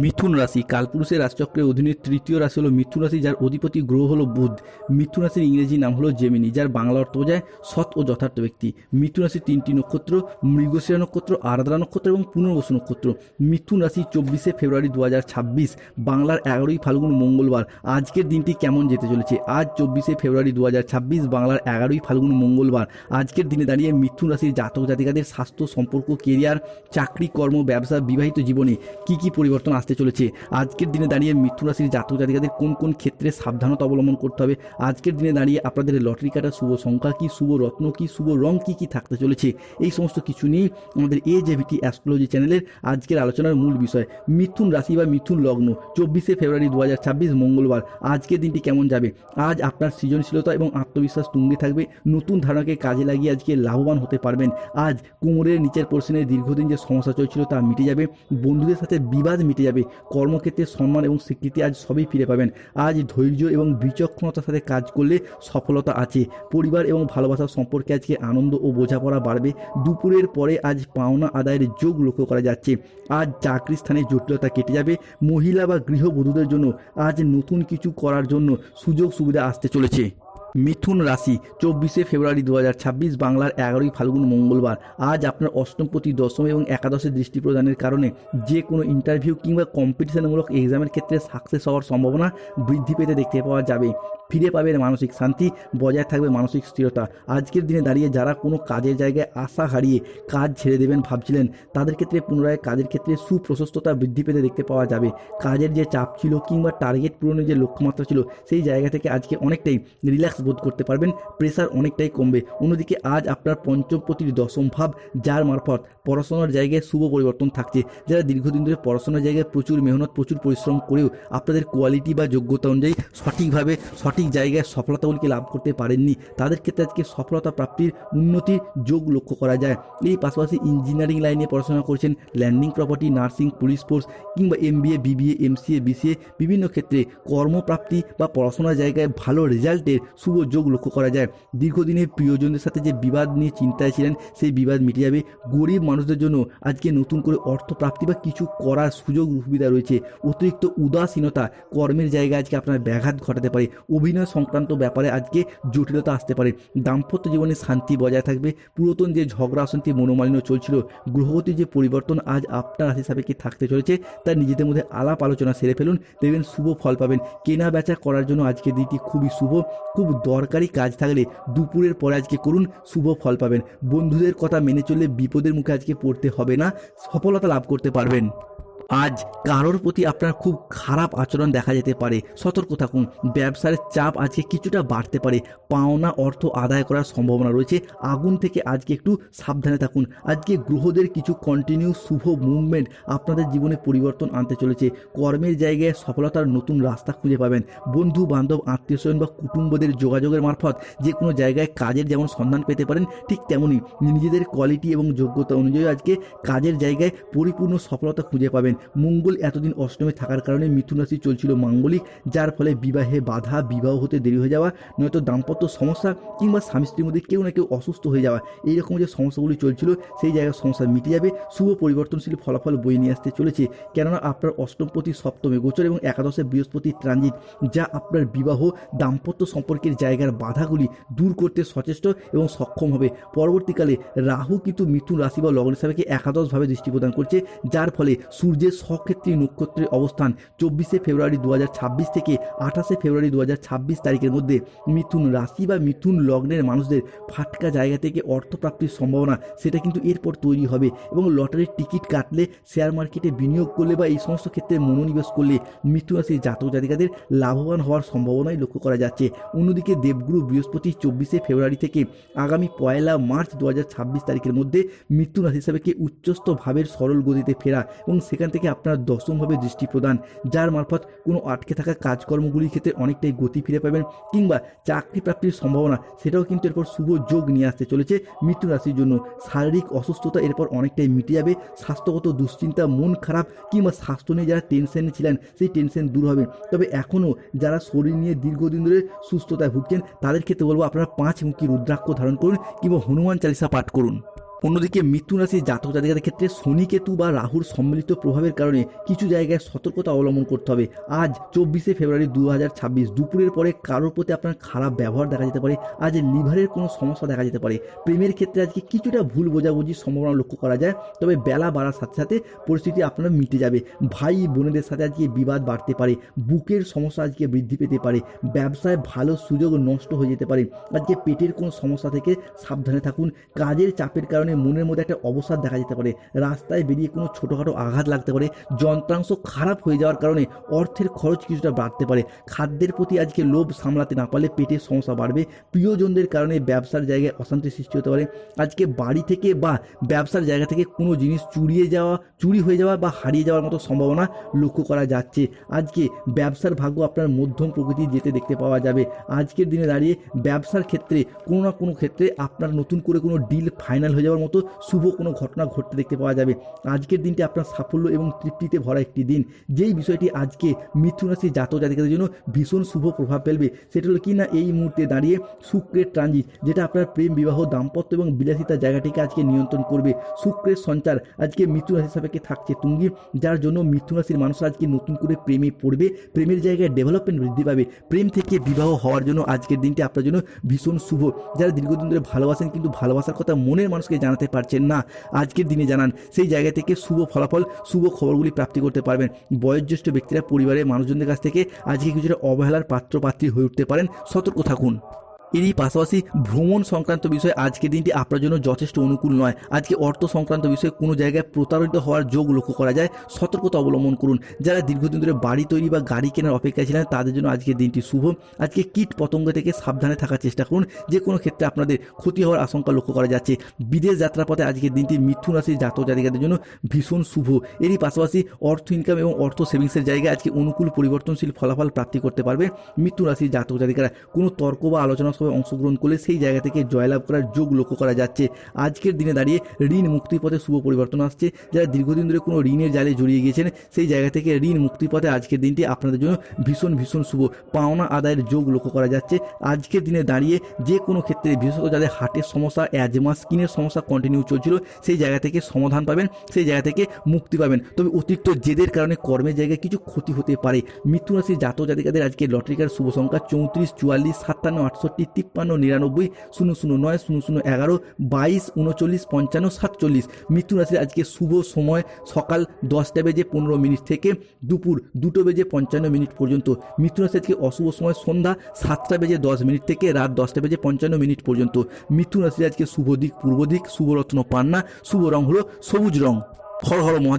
মিথুন রাশি কালপুরুষের রাশিচক্রের অধীনে তৃতীয় রাশি হলো মিথুন রাশি, যার অধিপতি গ্রহ হলো বুধ। মিথুন রাশির ইংরেজি নাম হলো জেমিনি, যার বাংলা অর্থ বোঝায় সৎ ও যথার্থ ব্যক্তি। মিথুন রাশির তিনটি নক্ষত্র: মৃগশিরা নক্ষত্র, আরাদ্রা নক্ষত্র এবং পুনর্বসু নক্ষত্র। মিথুন রাশি 24শে ফেব্রুয়ারি 2026, বাংলার 11ই ফাল্গুন মঙ্গলবার। আজকের দিনটি কেমন যেতে চলেছে? আজ 24শে ফেব্রুয়ারি 2026, বাংলার 11ই ফাল্গুন মঙ্গলবার। আজকের দিনে দাঁড়িয়ে মিথুন রাশির জাতক জাতিকাদের স্বাস্থ্য, সম্পর্ক, কেরিয়ার, চাকরি, কর্ম, ব্যবসা, বিবাহিত জীবনে কি পরিবর্তন আসতে চলেছে? আজকের দিনে দাঁড়িয়ে মিথুন রাশির জাতক জাতিকাদের কোন কোন ক্ষেত্রে সাবধানতা অবলম্বন করতে হবে? আজকের দিনে দাঁড়িয়ে আপনাদের লটারি কাটা শুভ সংখ্যা কি, শুভ রত্ন কি, শুভ রং কি থাকতে চলেছে? এই সমস্ত কিছু নিয়েই আমাদের AJVT অ্যাস্ট্রোলজি চ্যানেলের আজকের আলোচনার মূল বিষয়। মিথুন রাশি বা মিথুন লগ্ন, 24শে ফেব্রুয়ারি 2026 মঙ্গলবার। আজকের দিনটি কেমন যাবে? আজ আপনার সৃজনশীলতা এবং আত্মবিশ্বাস তুঙ্গে থাকবে। নতুন ধারণাকে কাজে লাগিয়ে আজকে লাভবান হতে পারবেন। আজ কোমরের নিচের পোর্শনে দীর্ঘদিন যে সমস্যা চলছিল তা মিটে যাবে। বন্ধুদের সাথে বিবাদ মিটে যাবে। কর্মক্ষেত্রে সম্মান এবং স্বীকৃতি আজ সবই ফিরে পাবেন। আজ ধৈর্য এবং বিচক্ষণতার সাথে কাজ করলে সফলতা আছে। পরিবার এবং ভালোবাসার সম্পর্কে আজকে আনন্দ ও বোঝাপড়া বাড়বে। দুপুরের পরে আজ পাওনা আদায়ের যোগ লক্ষ্য করা যাচ্ছে। আজ চাকরি স্থানে জটিলতা কেটে যাবে। মহিলা বা গৃহবধূদের জন্য আজ নতুন কিছু করার জন্য সুযোগ সুবিধা আসতে চলেছে। মিথুন রাশি 24শে ফেব্রুয়ারি 2026, বাংলার 11ই ফাল্গুন মঙ্গলবার। আজ আপনার অষ্টমপতি, দশম এবং একাদশে দৃষ্টি প্রদানের কারণে যে কোনো ইন্টারভিউ কিংবা কম্পিটিশনমূলক এক্সামের ক্ষেত্রে সাকসেস হওয়ার সম্ভাবনা বৃদ্ধি পেতে দেখতে পাওয়া যাবে। ফিরে পাবেন মানসিক শান্তি, বজায় থাকবে মানসিক স্থিরতা। আজকের দিনে দাঁড়িয়ে যারা কোনো কাজের জায়গায় আশা হারিয়ে কাজ ছেড়ে দেবেন ভাবছিলেন, তাদের ক্ষেত্রে পুনরায় কাজের ক্ষেত্রে সুপ্রশস্ততা বৃদ্ধি পেতে দেখতে পাওয়া যাবে। কাজের যে চাপ ছিল কিংবা টার্গেট পূরণের যে লক্ষ্যমাত্রা ছিল, সেই জায়গা থেকে আজকে অনেকটাই রিল্যাক্স বোধ করতে পারবেন। প্রেসার অনেকটাই কমবে। অন্যদিকে আজ আপনার পঞ্চমপতির দশম ভাব, যার মারফত পড়াশোনার জায়গায় শুভ পরিবর্তন থাকছে। যারা দীর্ঘদিন ধরে পড়াশোনার জায়গায় প্রচুর মেহনত, প্রচুর পরিশ্রম করেও আপনাদের কোয়ালিটি বা যোগ্যতা অনুযায়ী সঠিকভাবে সঠিক জায়গায় সফলতাগুলিকে লাভ করতে পারেননি, তাদের ক্ষেত্রে আজকে সফলতা প্রাপ্তির উন্নতির যোগ লক্ষ্য করা যায়। এই পাশাপাশি ইঞ্জিনিয়ারিং লাইনে পড়াশোনা করছেন, landing property, nursing, police force কিংবা MBA, BBA, MCA, BCA বিভিন্ন ক্ষেত্রে কর্মপ্রাপ্তি বা পড়াশোনার জায়গায় ভালো রেজাল্টের শুভ যোগ লক্ষ্য করা যায়। দীর্ঘদিনের প্রিয়জনদের সাথে যে বিবাদ নিয়ে চিন্তায় ছিলেন, সেই বিবাদ মিটে যাবে। গরিব মানুষদের জন্য আজকে নতুন করে অর্থ প্রাপ্তি বা কিছু করার সুযোগ সুবিধা রয়েছে। অতিরিক্ত উদাসীনতা কর্মের জায়গায় আজকে আপনার ব্যাঘাত ঘটাতে পারে। অভিনয় সংক্রান্ত ব্যাপারে আজকে জটিলতা আসতে পারে। দাম্পত্য জীবনে শান্তি বজায় থাকবে। পুরাতন যে ঝগড়া অশান্তি, মনোমালিন্য চলছিল, গ্রহগতির যে পরিবর্তন আজ আপনার রাশি সাপেক্ষে থাকতে চলেছে, তার নিজেদের মধ্যে আলাপ আলোচনা সেরে ফেলুন, দেখবেন শুভ ফল পাবেন। কেনা বেচা করার জন্য আজকের দিনটি খুবই শুভ। খুব দরকারি কাজ থাকলে দুপুরের পরে আজকে করুন, শুভ ফল পাবেন। বন্ধুদের কথা মেনে চললে বিপদের মুখে আজকে পড়তে হবে না, সফলতা লাভ করতে পারবেন। আজ কারোর প্রতি আপনার খুব খারাপ আচরণ দেখা যেতে পারে, সতর্ক থাকুন। ব্যবসার চাপ আজকে কিছুটা বাড়তে পারে। পাওনা অর্থ আদায় করার সম্ভাবনা রয়েছে। আগুন থেকে আজকে একটু সাবধানে থাকুন। আজকে গ্রহদের কিছু কন্টিনিউ শুভ মুভমেন্ট আপনাদের জীবনে পরিবর্তন আনতে চলেছে। কর্মের জায়গায় সফলতার নতুন রাস্তা খুঁজে পাবেন। বন্ধু বান্ধব, আত্মীয়স্বজন বা কুটুম্বদের যোগাযোগের মারফত যে কোনো জায়গায় কাজের যেমন সন্ধান পেতে পারেন, ঠিক তেমনই নিজেদের কোয়ালিটি এবং যোগ্যতা অনুযায়ী আজকে কাজের জায়গায় পরিপূর্ণ সফলতা খুঁজে পাবেন। মঙ্গল এতদিন অষ্টমে থাকার কারণে মিথুন রাশি চলছিল মাঙ্গলিক, যার ফলে বিবাহে বাধা, বিবাহ হতে দেরি হয়ে যাওয়া, নয়তো দাম্পত্য সমস্যা কিংবা স্বামী স্ত্রীর মধ্যে কেউ না কেউ অসুস্থ হয়ে যাওয়া, এইরকম যে সমস্যাগুলি চলছিল সেই জায়গায় সমস্যা মিটে যাবে। শুভ পরিবর্তনশীল ফলাফল বয়ে নিয়ে আসতে চলেছে, কেননা আপনার অষ্টমপতি সপ্তমে গোচর এবং একাদশে বৃহস্পতির ট্রানজিট, যা আপনার বিবাহ দাম্পত্য সম্পর্কের জায়গার বাধাগুলি দূর করতে সচেষ্ট এবং সক্ষম হবে। পরবর্তীকালে রাহু কিন্তু মিথুন রাশি বা লগ্ন সাপেক্ষে একাদশভাবে দৃষ্টি প্রদান করছে, যার ফলে সূর্যের সক্ষেত্রী নক্ষত্রের অবস্থান 24শে ফেব্রুয়ারি 2026 থেকে 28শে ফেব্রুয়ারি 2026 তারিখের মধ্যে মিথুন রাশি বা মিথুন লগ্নের মানুষদের ফাটকা জায়গা থেকে অর্থপ্রাপ্তির সম্ভাবনা সেটা কিন্তু এরপর তৈরি হবে। এবং লটারির টিকিট কাটলে, শেয়ার মার্কেটে বিনিয়োগ করলে বা এই সমস্ত ক্ষেত্রে মনোনিবেশ করলে মিথুন রাশির জাতক জাতিকাদের লাভবান হওয়ার সম্ভাবনাই লক্ষ্য করা যাচ্ছে। অন্যদিকে দেবগুরু বৃহস্পতি 24শে ফেব্রুয়ারি থেকে আগামী 1 মার্চ 2026 তারিখের মধ্যে মিথুন রাশি সাপেক্ষে উচ্চস্থ ভাবের সরল গতিতে ফেরা এবং সেখান থেকে আপনার দশমভাবে দৃষ্টি প্রদান, যার মারফত কোনো আটকে থাকা কাজকর্মগুলির ক্ষেত্রে অনেকটাই গতি ফিরে পাবেন কিংবা চাকরি প্রাপ্তির সম্ভাবনা সেটাও কিন্তু এরপর শুভ যোগ নিয়ে আসতে চলেছে মিথুন রাশির জন্য। শারীরিক অসুস্থতা এরপর অনেকটাই মিটে যাবে। স্বাস্থ্যগত দুশ্চিন্তা, মন খারাপ কিংবা স্বাস্থ্য নিয়ে যারা টেনশনে ছিলেন সেই টেনশন দূর হবে। তবে এখনও যারা শরীর নিয়ে দীর্ঘদিন ধরে সুস্থতায় ভুগছেন, তাদের ক্ষেত্রে বলবো আপনারা 5 মুখী রুদ্রাক্ষ ধারণ করুন কিংবা হনুমান চালিসা পাঠ করুন। অন্যদিকে মিথুন রাশির জাতক জাতিকাদের ক্ষেত্রে শনি কেতু বা রাহুর সম্মিলিত প্রভাবের কারণে কিছু জায়গায় সতর্কতা অবলম্বন করতে হবে। আজ 24শে ফেব্রুয়ারি 2026 দুপুরের পরে কারোর প্রতি আপনার খারাপ ব্যবহার দেখা যেতে পারে। আজ লিভারের কোনো সমস্যা দেখা যেতে পারে। প্রেমের ক্ষেত্রে আজকে কিছুটা ভুল বোঝাবুঝির সম্ভাবনা লক্ষ্য করা যায়, তবে বেলা বাড়ার সাথে সাথে পরিস্থিতি আপনার মিটে যাবে। ভাই বোনেদের সাথে আজকে বিবাদ বাড়তে পারে, বুকের সমস্যা আজকে বৃদ্ধি পেতে পারে, ব্যবসায় ভালো সুযোগ নষ্ট হয়ে যেতে পারে। আজকে পেটের কোনো সমস্যা থেকে সাবধানে থাকুন। কাজের চাপের কারণে মনের মধ্যে একটা অবসাদ দেখা যেতে পারে। রাস্তায় বেরিয়ে কোনো ছোটোখাটো আঘাত লাগতে পারে। যন্ত্রাংশ খারাপ হয়ে যাওয়ার কারণে অর্থের খরচ কিছুটা বাড়তে পারে। খাদ্যের প্রতি আজকে লোভ সামলাতে না পারলে পেটের সমস্যা বাড়বে। প্রিয়জনদের কারণে ব্যবসার জায়গায় অশান্তি সৃষ্টি হতে পারে। আজকে বাড়ি থেকে বা ব্যবসার জায়গা থেকে কোনো জিনিস চুরি হয়ে যাওয়া বা হারিয়ে যাওয়ার মতো সম্ভাবনা লক্ষ্য করা যাচ্ছে। আজকে ব্যবসার ভাগ্য আপনার মধ্যম প্রকৃতি যেতে দেখতে পাওয়া যাবে। আজকের দিনে দাঁড়িয়ে ব্যবসার ক্ষেত্রে কোনো না কোনো ক্ষেত্রে আপনার নতুন করে কোনো ডিল ফাইনাল হয়ে যাওয়ার মতো শুভ কোনো ঘটনা ঘটতে দেখতে পাওয়া যাবে। আজকের দিনটি আপনার সাফল্য এবং তৃপ্তিতে ভরা একটি দিন। যেই বিষয়টি আজকে মিথুন রাশির জাতক জাতিকাদের জন্য ভীষণ শুভ প্রভাব ফেলবে সেটা হলো কি না, এই মুহূর্তে দাঁড়িয়ে শুক্রের ট্রানজিট, যেটা আপনার প্রেম বিবাহ দাম্পত্য এবং বিলাসিতার জায়গাটিকে আজকে নিয়ন্ত্রণ করবে। শুক্রের সঞ্চার আজকে মিথুন রাশির সাপেক্ষে থাকছে তুঙ্গি, যার জন্য মিথুন রাশির মানুষ আজকে নতুন করে প্রেমে পড়বে। প্রেমের জায়গায় ডেভেলপমেন্ট বৃদ্ধি পাবে। প্রেম থেকে বিবাহ হওয়ার জন্য আজকের দিনটি আপনার জন্য ভীষণ শুভ। যারা দীর্ঘদিন ধরে ভালোবাসেন কিন্তু ভালোবাসার কথা মনের মানুষকে জানাতে পারছেন না, আজকের দিনে জানান। সেই জায়গা থেকে শুভ ফলাফল, শুভ খবরগুলি প্রাপ্তি করতে পারবেন। বয়োজ্যেষ্ঠ ব্যক্তিরা পরিবারের মানুষজনদের কাছ থেকে আজকে কিছুটা অবহেলার পাত্রপাত্রী হয়ে উঠতে পারেন, সতর্ক থাকুন। এরই পাশাপাশি ভ্রমণ সংক্রান্ত বিষয়ে আজকের দিনটি আপনার জন্য যথেষ্ট অনুকূল নয়। আজকে অর্থ সংক্রান্ত বিষয়ে কোনো জায়গায় প্রতারিত হওয়ার যোগ লক্ষ্য করা যায়, সতর্কতা অবলম্বন করুন। যারা দীর্ঘদিন ধরে বাড়ি তৈরি বা গাড়ি কেনার অপেক্ষায় ছিলেন তাদের জন্য আজকের দিনটি শুভ। আজকে কীট পতঙ্গ থেকে সাবধানে থাকার চেষ্টা করুন, যে কোনো ক্ষেত্রে আপনাদের ক্ষতি হওয়ার আশঙ্কা লক্ষ্য করা যাচ্ছে। বিদেশ যাত্রার পথে আজকের দিনটি মিথুন রাশির জাতক জাতিকাদের জন্য ভীষণ শুভ। এরই পাশাপাশি অর্থ ইনকাম এবং অর্থ সেভিংসের জায়গায় আজকে অনুকূল পরিবর্তনশীল ফলাফল প্রাপ্তি করতে পারবে মিথুন রাশির জাতক জাতিকারা। কোনো তর্ক বা আলোচনা সভায় অংশগ্রহণ করলে সেই জায়গা থেকে জয়লাভ করার যোগ লক্ষ্য করা যাচ্ছে। আজকের দিনে দাঁড়িয়ে ঋণ মুক্তির পথে শুভ পরিবর্তন আসছে। যারা দীর্ঘদিন ধরে কোনো ঋণের জালে জড়িয়ে গিয়েছেন সেই জায়গা থেকে ঋণ মুক্তির পথে আজকের দিনটি আপনাদের জন্য ভীষণ ভীষণ শুভ। পাওনা আদায়ের যোগ লক্ষ্য করা যাচ্ছে। আজকের দিনে দাঁড়িয়ে যে কোনো ক্ষেত্রে বিশেষত যাদের হার্টের সমস্যা, অ্যাজমা, স্কিনের সমস্যা কন্টিনিউ চলছিল সেই জায়গা থেকে সমাধান পাবেন, সেই জায়গা থেকে মুক্তি পাবেন। তবে অতিরিক্ত জেদের কারণে কর্মের জায়গায় কিছু ক্ষতি হতে পারে। মিথুন রাশির জাতক জাতিকাদের আজকে লটারিকার শুভ সংখ্যা 34, 44, 57, 68, 53, 99, 009, 0011, 22, 39, 55, 47। মিথুন রাশির আজকে শুভ সময় সকাল 10:15 থেকে দুপুর 2:55 পর্যন্ত। মিথুন রাশির আজকে অশুভ সময় সন্ধ্যা 7:10 থেকে রাত 10:55 পর্যন্ত। মিথুন রাশির আজকে শুভ দিক পূর্ব দিক, শুভ রত্ন পান্না, শুভ রং হলো সবুজ রং। হর হর মহাদেব।